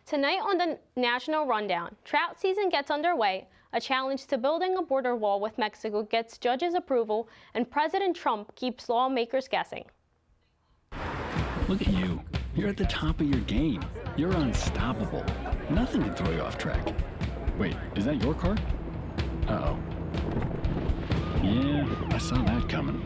Tonight on the National Rundown, trout season gets underway, a challenge to building a border wall with Mexico gets judges' approval, and President Trump keeps lawmakers guessing. Look at you. You're at the top of your game. You're unstoppable. Nothing can throw you off track. Wait, is that your car? Uh-oh. Yeah, I saw that coming.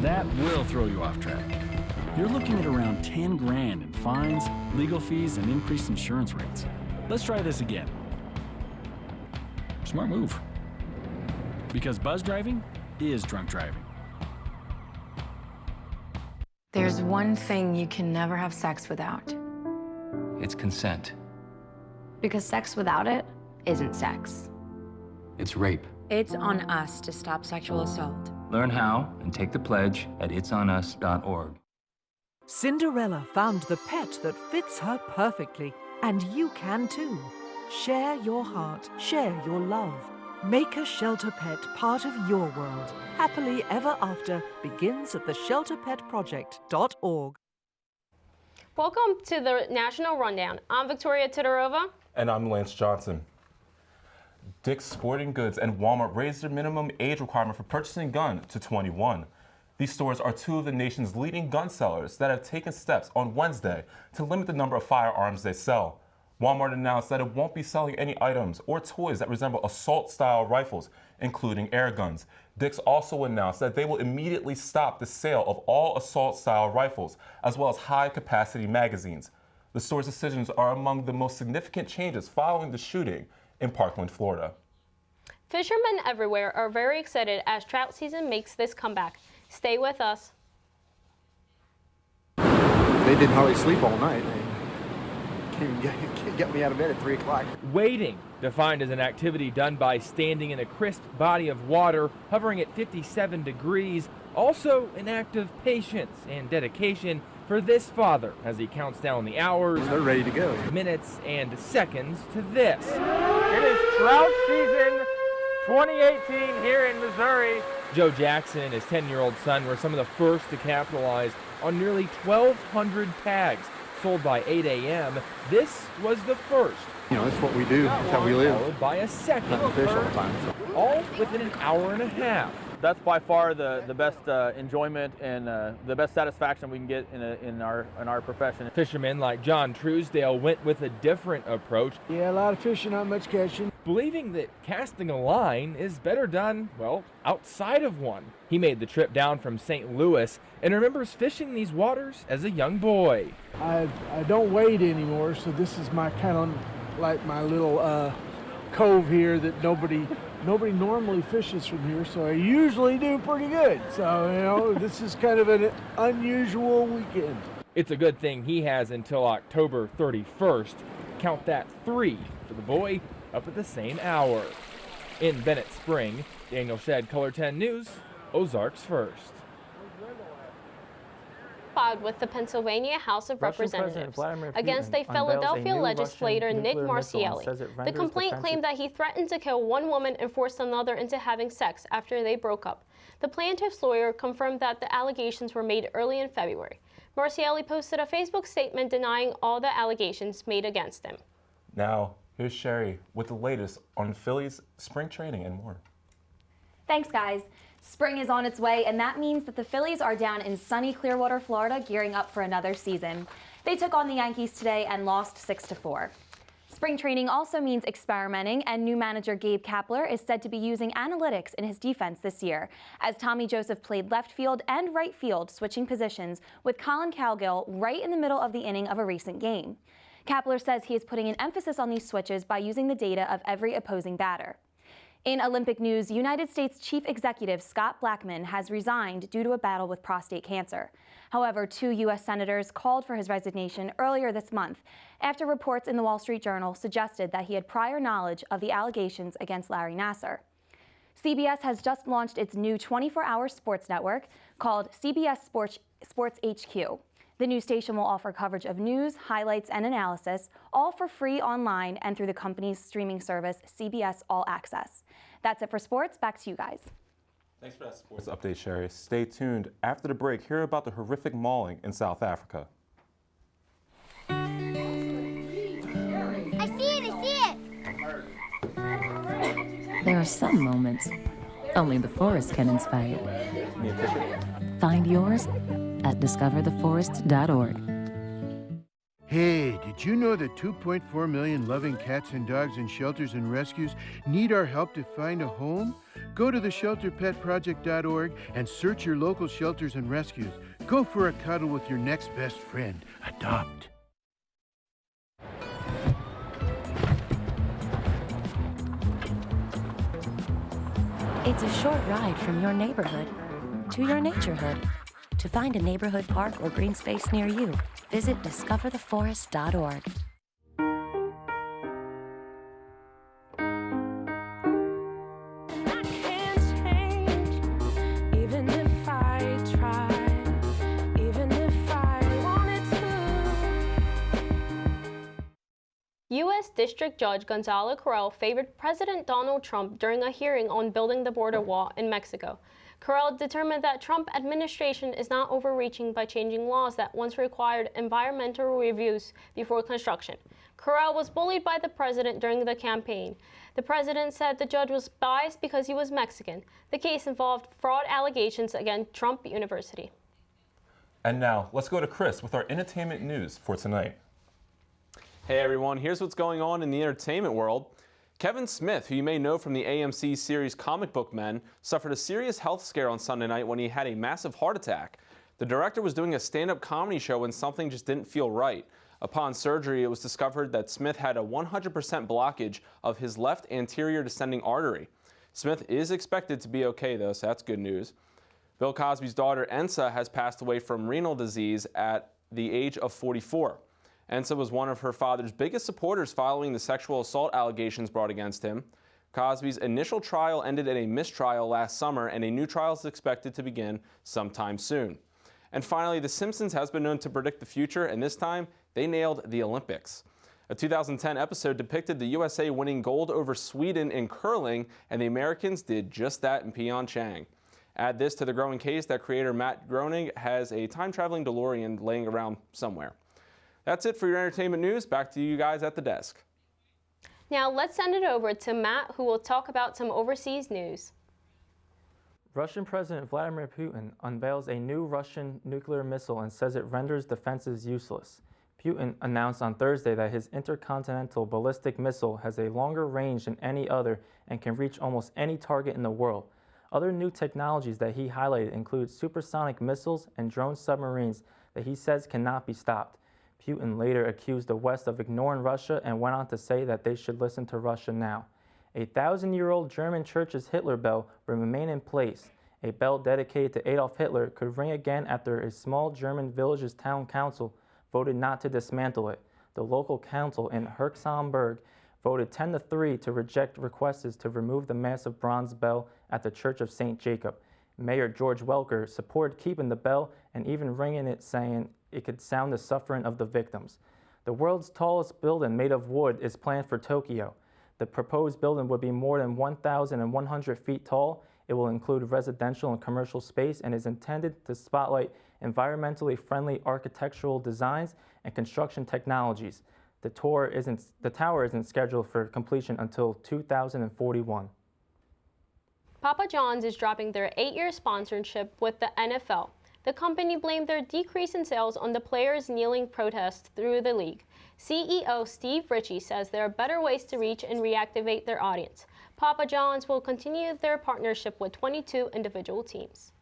That will throw you off track. You're looking at around 10 grand in fines, legal fees, and increased insurance rates. Let's try this again. Smart move. Because buzz driving is drunk driving. There's one thing you can never have sex without. It's consent. Because sex without it isn't sex. It's rape. It's on us to stop sexual assault. Learn how and take the pledge at itsonus.org. Cinderella found the pet that fits her perfectly, and you can too. Share your heart, share your love. Make a shelter pet part of your world. Happily Ever After begins at theshelterpetproject.org. Welcome to the National Rundown. I'm Victoria Todorova. And I'm Lance Johnson. Dick's Sporting Goods and Walmart raised their minimum age requirement for purchasing a gun to 21. These stores are two of the nation's leading gun sellers that have taken steps on Wednesday to limit the number of firearms they sell. Walmart announced that it won't be selling any items or toys that resemble assault-style rifles, including air guns. Dick's also announced that they will immediately stop the sale of all assault-style rifles, as well as high-capacity magazines. The store's decisions are among the most significant changes following the shooting in Parkland, Florida. Fishermen everywhere are very excited as trout season makes this comeback. Stay with us. They didn't hardly sleep all night. They can't even get me out of bed at 3 o'clock. Wading, defined as an activity done by standing in a crisp body of water, hovering at 57 degrees, also an act of patience and dedication for this father as he counts down the hours, they're ready to go, minutes, and seconds to this. It is trout season 2018 here in Missouri. Joe Jackson and his 10-year-old son were some of the first to capitalize on nearly 1,200 tags sold by 8 a.m. This was the first. You know, that's what we do. That's how we live. Followed by a second. Fish all the time. So. All within an hour and a half. That's by far the best enjoyment and the best satisfaction we can get in our profession. Fishermen like John Truesdale went with a different approach. Yeah, a lot of fishing, not much catching. Believing that casting a line is better done, well, outside of one. He made the trip down from St. Louis and remembers fishing these waters as a young boy. I don't wade anymore, so this is my kind of like my little cove here that nobody normally fishes from here, so I usually do pretty good. So, you know, this is kind of an unusual weekend. It's a good thing he has until October 31st. Count that 3 for the boy up at the same hour. In Bennett Spring, Daniel Shedd, Color 10 News, Ozarks First. With the Pennsylvania House of Representatives against a Philadelphia legislator, Nick Marcielli. The complaint claimed that he threatened to kill one woman and forced another into having sex after they broke up. The plaintiff's lawyer confirmed that the allegations were made early in February. Marcielli posted a Facebook statement denying all the allegations made against him. Now, here's Sherry with the latest on Phillies spring training and more. Thanks, guys. Spring is on its way, and that means that the Phillies are down in sunny Clearwater, Florida, gearing up for another season. They took on the Yankees today and lost 6-4. Spring training also means experimenting, and new manager Gabe Kapler is said to be using analytics in his defense this year, as Tommy Joseph played left field and right field, switching positions with Colin Cowgill right in the middle of the inning of a recent game. Kapler says he is putting an emphasis on these switches by using the data of every opposing batter. In Olympic news, United States Chief Executive Scott Blackmun has resigned due to a battle with prostate cancer. However, 2 U.S. senators called for his resignation earlier this month after reports in the Wall Street Journal suggested that he had prior knowledge of the allegations against Larry Nassar. CBS has just launched its new 24-hour sports network called CBS Sports HQ. The new station will offer coverage of news, highlights, and analysis, all for free online and through the company's streaming service, CBS All Access. That's it for sports. Back to you guys. Thanks for that sports update, Sherry. Stay tuned. After the break, hear about the horrific mauling in South Africa. There are some moments only the forest can inspire. Find yours at discovertheforest.org. Hey, did you know that 2.4 million loving cats and dogs in shelters and rescues need our help to find a home? Go to theshelterpetproject.org and search your local shelters and rescues. Go for a cuddle with your next best friend. Adopt. It's a short ride from your neighborhood to your naturehood. To find a neighborhood park or green space near you, visit discovertheforest.org. U.S. District Judge Gonzalo Corral favored President Donald Trump during a hearing on building the border wall in Mexico. Corral determined that Trump administration is not overreaching by changing laws that once required environmental reviews before construction. Corral was bullied by the president during the campaign. The president said the judge was biased because he was Mexican. The case involved fraud allegations against Trump University. And now, let's go to Chris with our entertainment news for tonight. Hey everyone, here's what's going on in the entertainment world. Kevin Smith, who you may know from the AMC series Comic Book Men, suffered a serious health scare on Sunday night when he had a massive heart attack. The director was doing a stand-up comedy show when something just didn't feel right. Upon surgery, it was discovered that Smith had a 100% blockage of his left anterior descending artery. Smith is expected to be okay though, so that's good news. Bill Cosby's daughter Ensa has passed away from renal disease at the age of 44. Ensa was one of her father's biggest supporters following the sexual assault allegations brought against him. Cosby's initial trial ended in a mistrial last summer, and a new trial is expected to begin sometime soon. And finally, The Simpsons has been known to predict the future, and this time they nailed the Olympics. A 2010 episode depicted the USA winning gold over Sweden in curling, and the Americans did just that in Pyeongchang. Add this to the growing case that creator Matt Groening has a time-traveling DeLorean laying around somewhere. That's it for your entertainment news. Back to you guys at the desk. Now let's send it over to Matt, who will talk about some overseas news. Russian President Vladimir Putin unveils a new Russian nuclear missile and says it renders defenses useless. Putin announced on Thursday that his intercontinental ballistic missile has a longer range than any other and can reach almost any target in the world. Other new technologies that he highlighted include supersonic missiles and drone submarines that he says cannot be stopped. Putin later accused the West of ignoring Russia and went on to say that they should listen to Russia now. A 1,000-year-old German church's Hitler bell will remain in place. A bell dedicated to Adolf Hitler could ring again after a small German village's town council voted not to dismantle it. The local council in Herxamberg voted 10-3 to reject requests to remove the massive bronze bell at the Church of St. Jacob. Mayor George Welker supported keeping the bell and even ringing it, saying it could sound the suffering of the victims. The world's tallest building made of wood is planned for Tokyo. The proposed building would be more than 1,100 feet tall. It will include residential and commercial space and is intended to spotlight environmentally friendly architectural designs and construction technologies. The tower isn't scheduled for completion until 2041. Papa John's is dropping their 8-year sponsorship with the NFL. The company blamed their decrease in sales on the players' kneeling protests through the league. CEO Steve Ritchie says there are better ways to reach and reactivate their audience. Papa John's will continue their partnership with 22 individual teams.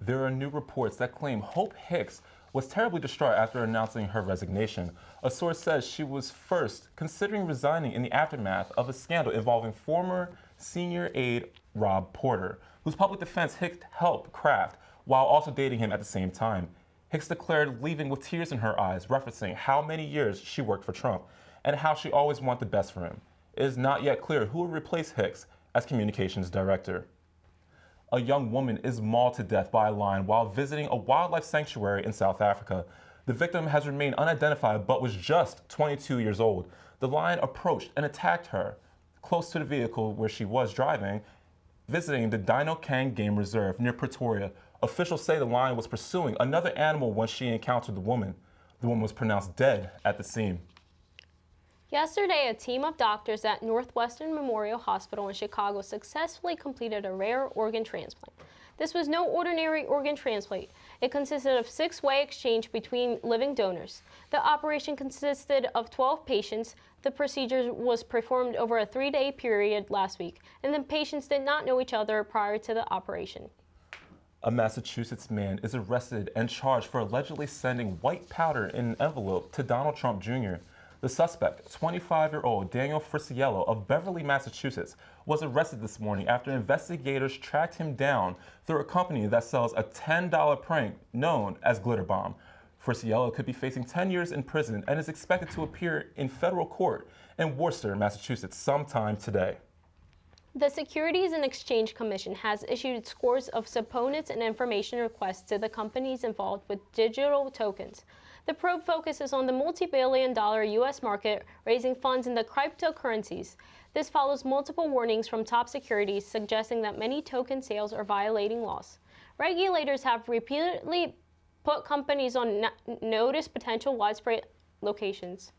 There are new reports that claim Hope Hicks was terribly distraught after announcing her resignation. A source says she was first considering resigning in the aftermath of a scandal involving former senior aide Rob Porter, whose public defense Hicks helped craft while also dating him at the same time. Hicks declared leaving with tears in her eyes, referencing how many years she worked for Trump and how she always wanted the best for him. It is not yet clear who will replace Hicks as communications director. A young woman is mauled to death by a lion while visiting a wildlife sanctuary in South Africa. The victim has remained unidentified but was just 22 years old. The lion approached and attacked her close to the vehicle where she was driving, visiting the Dino Kang Game Reserve near Pretoria. Officials say the lion was pursuing another animal when she encountered the woman. The woman was pronounced dead at the scene. Yesterday, a team of doctors at Northwestern Memorial Hospital in Chicago successfully completed a rare organ transplant. This was no ordinary organ transplant. It consisted of 6-way exchange between living donors. The operation consisted of 12 patients. The procedure was performed over a 3-day period last week, and the patients did not know each other prior to the operation. A Massachusetts man is arrested and charged for allegedly sending white powder in an envelope to Donald Trump Jr. The suspect, 25-year-old Daniel Frisiello of Beverly, Massachusetts, was arrested this morning after investigators tracked him down through a company that sells a $10 prank known as Glitter Bomb. Frisiello could be facing 10 years in prison and is expected to appear in federal court in Worcester, Massachusetts sometime today. The Securities and Exchange Commission has issued scores of subpoenas and information requests to the companies involved with digital tokens. The probe focuses on the multi-billion-dollar U.S. market, raising funds in the cryptocurrencies. This follows multiple warnings from top securities suggesting that many token sales are violating laws. Regulators have repeatedly put companies on notice potential widespread locations.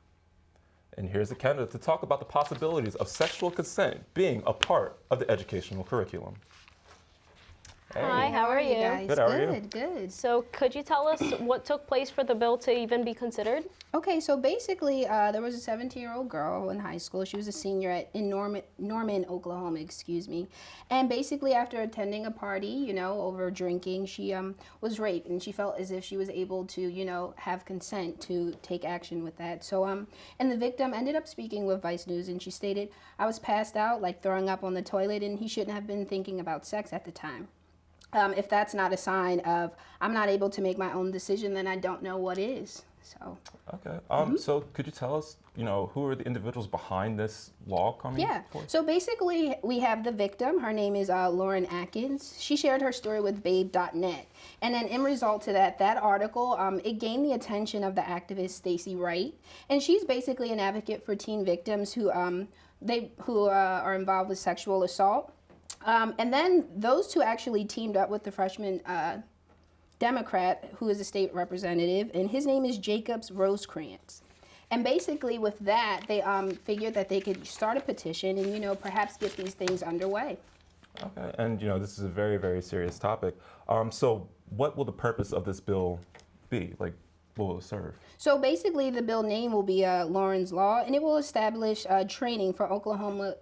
And here's Kendra to talk about the possibilities of sexual consent being a part of the educational curriculum. Hey. Hi, how are you? Guys? Good, how are you? Good. So could you tell us what took place for the bill to even be considered? Okay, so basically there was a 17-year-old girl in high school. She was a senior in Norman, Oklahoma, And basically after attending a party, over drinking, she was raped, and she felt as if she was able to, have consent to take action with that. So, and the victim ended up speaking with Vice News, and she stated, "I was passed out, like throwing up on the toilet, and he shouldn't have been thinking about sex at the time." If that's not a sign of I'm not able to make my own decision, then I don't know what is. So. Okay. So could you tell us, who are the individuals behind this law coming? Yeah. So basically, we have the victim. Her name is Lauren Atkins. She shared her story with Babe.net, and then in result to that article, it gained the attention of the activist Stacey Wright, and she's basically an advocate for teen victims who are involved with sexual assault. And then those two actually teamed up with the freshman Democrat who is a state representative, and his name is Jacobs Rosecrans. And basically with that, they figured that they could start a petition and, perhaps get these things underway. Okay, and this is a very, very serious topic. So what will the purpose of this bill be? Like, what will it serve? So basically the bill name will be Lauren's Law, and it will establish training for Oklahoma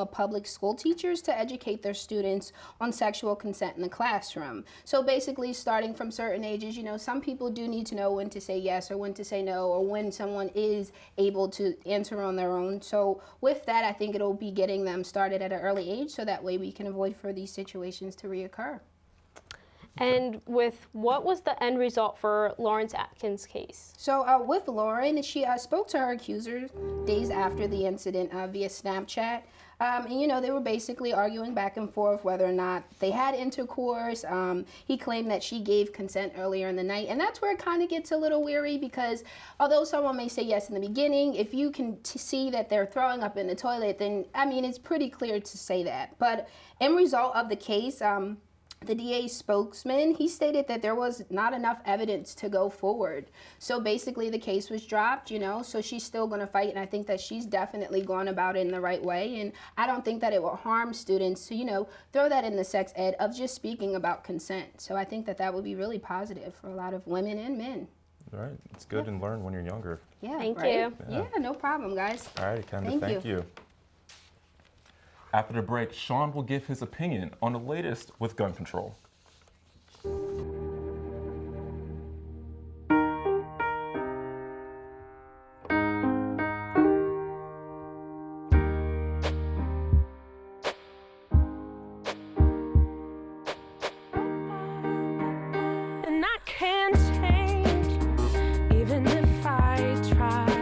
public school teachers to educate their students on sexual consent in the classroom. So basically starting from certain ages, some people do need to know when to say yes or when to say no, or when someone is able to answer on their own. So with that, I think it'll be getting them started at an early age, so that way we can avoid for these situations to reoccur. And what was the end result for Lawrence Atkins' case? So with Lauren, she spoke to her accuser days after the incident via Snapchat. And, they were basically arguing back and forth whether or not they had intercourse. He claimed that she gave consent earlier in the night. And that's where it kind of gets a little weary, because although someone may say yes in the beginning, if you can see that they're throwing up in the toilet, then, it's pretty clear to say that. But in result of the case, the DA's spokesman, he stated that there was not enough evidence to go forward. So basically the case was dropped, so she's still going to fight, and I think that she's definitely gone about it in the right way, and I don't think that it will harm students to, throw that in the sex ed of just speaking about consent. So I think that that would be really positive for a lot of women and men. All right, it's good and learn when you're younger. Yeah, Thank right? you. Yeah, no problem, guys. All right, Kendra, thank you. After the break, Sean will give his opinion on the latest with gun control. And I can't change, even if I try.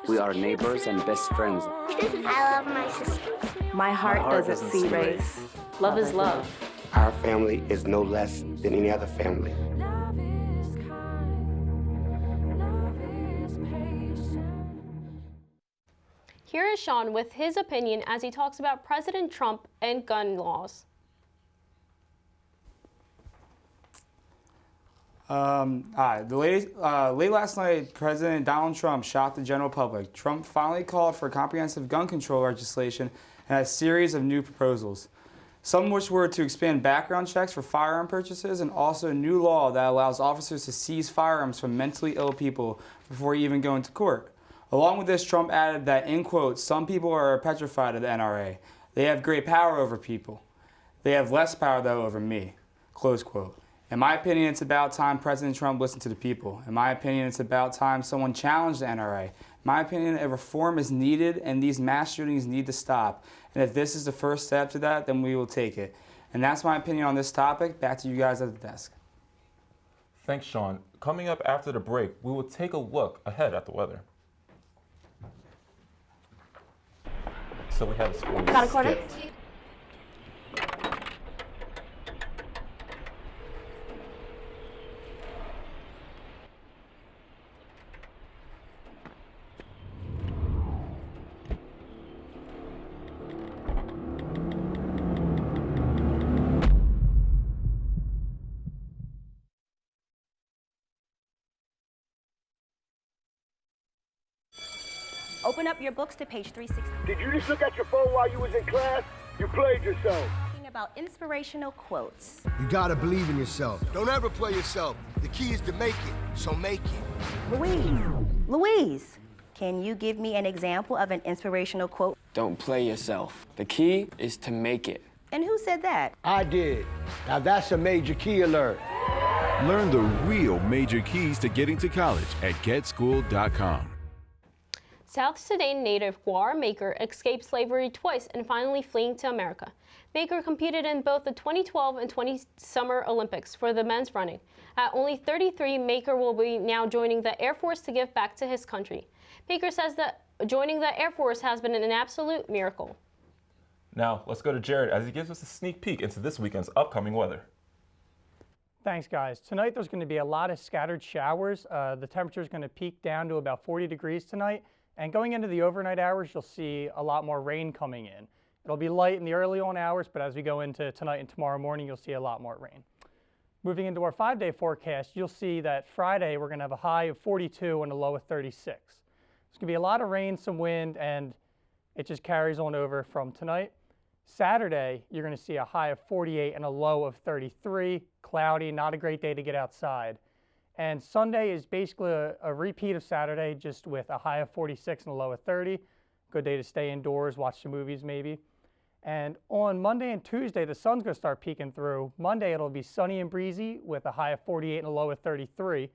We are neighbors and best friends. I love my sister. My heart doesn't see race. Love is love. Our family is no less than any other family. Here is Sean with his opinion as he talks about President Trump and gun laws. Hi. Late last night, President Donald Trump shocked the general public. Trump finally called for comprehensive gun control legislation and a series of new proposals. Some of which were to expand background checks for firearm purchases and also a new law that allows officers to seize firearms from mentally ill people before even going to court. Along with this, Trump added that, in quotes, some people are petrified of the NRA. They have great power over people. They have less power, though, over me, close quote. In my opinion, it's about time President Trump listened to the people. In my opinion, it's about time someone challenged the NRA. In my opinion, a reform is needed and these mass shootings need to stop. And if this is the first step to that, then we will take it. And that's my opinion on this topic. Back to you guys at the desk. Thanks, Sean. Coming up after the break, we will take a look ahead at the weather. So we have a score. Got a quarter? Open up your books to page 360. Did you just look at your phone while you was in class? You played yourself. Talking about inspirational quotes. You gotta believe in yourself. Don't ever play yourself. The key is to make it, so make it. Louise, can you give me an example of an inspirational quote? Don't play yourself. The key is to make it. And who said that? I did. Now that's a major key alert. Learn the real major keys to getting to college at getschool.com. South Sudan native Gwar Maker escaped slavery twice and finally fleeing to America. Maker competed in both the 2012 and 20 Summer Olympics for the men's running. At only 33, Maker will be now joining the Air Force to give back to his country. Maker says that joining the Air Force has been an absolute miracle. Now, let's go to Jared as he gives us a sneak peek into this weekend's upcoming weather. Thanks, guys. Tonight there's going to be a lot of scattered showers. The temperature is going to peak down to about 40 degrees tonight. And going into the overnight hours, you'll see a lot more rain coming in. It'll be light in the early on hours, but as we go into tonight and tomorrow morning, you'll see a lot more rain. Moving into our 5-day forecast, you'll see that Friday we're going to have a high of 42 and a low of 36. There's going to be a lot of rain, some wind, and it just carries on over from tonight. Saturday, you're going to see a high of 48 and a low of 33. Cloudy, not a great day to get outside. And Sunday is basically a repeat of Saturday, just with a high of 46 and a low of 30. Good day to stay indoors, watch some movies maybe. And on Monday and Tuesday, the sun's going to start peeking through. Monday, it'll be sunny and breezy with a high of 48 and a low of 33.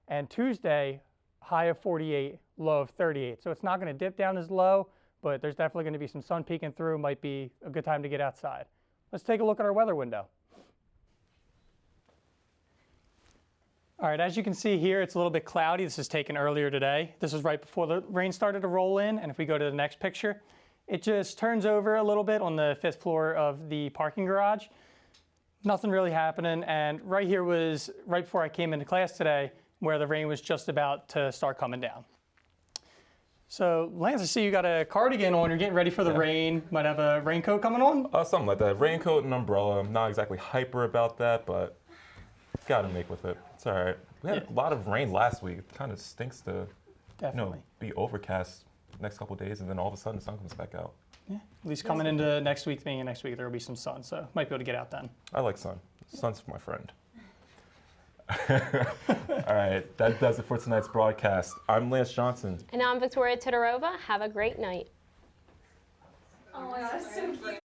And Tuesday, high of 48, low of 38. So it's not going to dip down as low, but there's definitely going to be some sun peeking through. Might be a good time to get outside. Let's take a look at our weather window. All right, as you can see here, it's a little bit cloudy. This is taken earlier today. This is right before the rain started to roll in. And if we go to the next picture, it just turns over a little bit on the 5th floor of the parking garage. Nothing really happening. And right here was right before I came into class today, where the rain was just about to start coming down. So, Lance, I see you got a cardigan on. You're getting ready for the rain. Might have a raincoat coming on? Something like that. Raincoat and umbrella. I'm not exactly hyper about that, but gotta make with it. It's all right. We had a lot of rain last week. It kind of stinks to be overcast next couple of days, and then all of a sudden the sun comes back out. Yeah, at least coming into next week, being next week, there will be some sun, so might be able to get out then. I like sun. Sun's my friend. All right, that does it for tonight's broadcast. I'm Lance Johnson. And I'm Victoria Todorova. Have a great night. Oh my gosh, so cute.